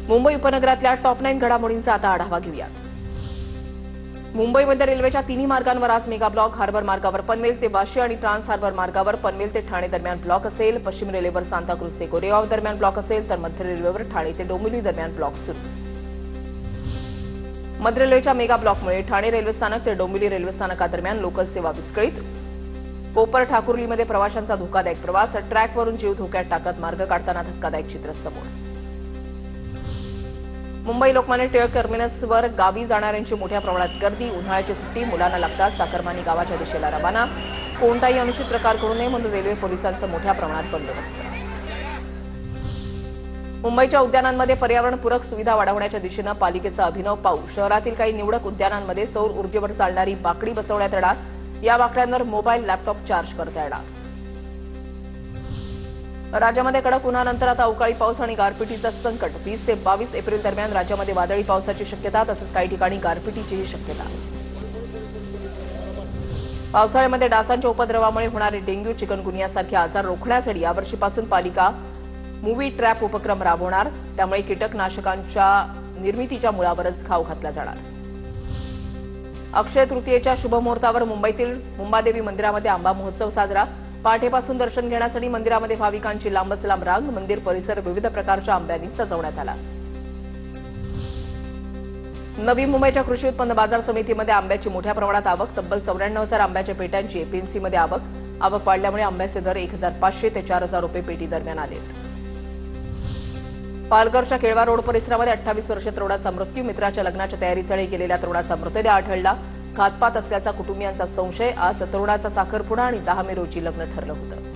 मुंबई उपनगरातल्या टॉप 9 घडामोडींचा आता आढावा घेऊया। मुंबईमध्ये रेल्वेच्या तिन्ही मार्गांवर आज मेगा ब्लॉक। हार्बर मार्गावर पनवेल ते वाशी आणि ट्रान्स हार्बर मार्गावर पनवेल ते ठाणे दरम्यान ब्लॉक असेल। पश्चिम रेल्वेवर सांताक्रुझ ते कोरेगाव दरम्यान ब्लॉक असेल, तर मध्य रेल्वेवर ठाणे ते डोंबिवली दरम्यान ब्लॉक सुरू। मध्य रेल्वेच्या मेगा ब्लॉकमुळे ठाणे रेल्वे स्थानक ते डोंबिवली रेल्वे स्थानकादरम्यान लोकल सेवा विस्कळीत। कोपर ठाकुर्लीमध्ये प्रवाशांचा धोकादायक प्रवास। ट्रॅकवरून जीव धोक्यात टाकत मार्ग काढताना धक्कादायक चित्र समोर। मुंबई लोकमान्य टिळक टर्मिनसवर गावी जाणाऱ्यांची मोठ्या प्रमाणात गर्दी। उन्हाळ्याची सुट्टी मुलांना लागताच साखरमानी गावाच्या दिशेला रवाना। कोणताही अनुचित प्रकार घडू नये म्हणून रेल्वे पोलिसांचं मोठ्या प्रमाणात बंदोबस्त। मुंबईच्या उद्यानांमध्ये पर्यावरणपूरक सुविधा वाढवण्याच्या दिशेनं पालिकेचा अभिनव पाऊल। शहरातील काही निवडक उद्यानांमध्ये सौर ऊर्जेवर चालणारी बाकडी बसवण्यात येणार। या बाकड्यांवर मोबाईल लॅपटॉप चार्ज करता येणार। राज्यामध्ये कडक उन्हानंतर आता अवकाळी पाऊस आणि गारपिटीचं संकट। 20 ते 22 एप्रिल दरम्यान राज्यामध्ये वादळी पावसाची शक्यता, तसंच काही ठिकाणी गारपिटीचीही शक्यता। पावसाळ्यामध्ये डासांच्या उपद्रवामुळे होणारे डेंग्यू, चिकनगुनियासारखे आजार रोखण्यासाठी यावर्षीपासून पालिका मूव्ही ट्रॅप उपक्रम राबवणार। त्यामुळे कीटकनाशकांच्या निर्मितीच्या मुळावरच घाव घातला जाणार। अक्षय तृतीयेच्या शुभमुहूर्तावर मुंबईतील मुंबादेवी मंदिरामध्ये आंबा महोत्सव साजरा। पहाटेपासून दर्शन घेण्यासाठी मंदिरामध्ये भाविकांची लांबच लांब रांग। मंदिर परिसर विविध प्रकारच्या आंब्यांनी सजवण्यात आला। नवी मुंबईच्या कृषी उत्पन्न बाजार समितीमध्ये आंब्याची मोठ्या प्रमाणात आवक। तब्बल 94,000 आंब्याच्या पेट्यांची एपीएमसीमध्ये आवक वाढल्यामुळे आंब्याचे दर 1,500 ते 4,000 रुपये पेटी दरम्यान आले। पालघरच्या केळवा रोड परिसरामध्ये 28 वर्षीय तरुणाचा मृत्यू। मित्राच्या लग्नाच्या तयारीसाठी गेलेल्या तरुणाचा मृतदेह आढळला। घातपात असल्याचा कुटुंबियांचा संशय। आज तरुणाचा साखरपुडा आणि 10 मे रोजी लग्न ठरलं होतं।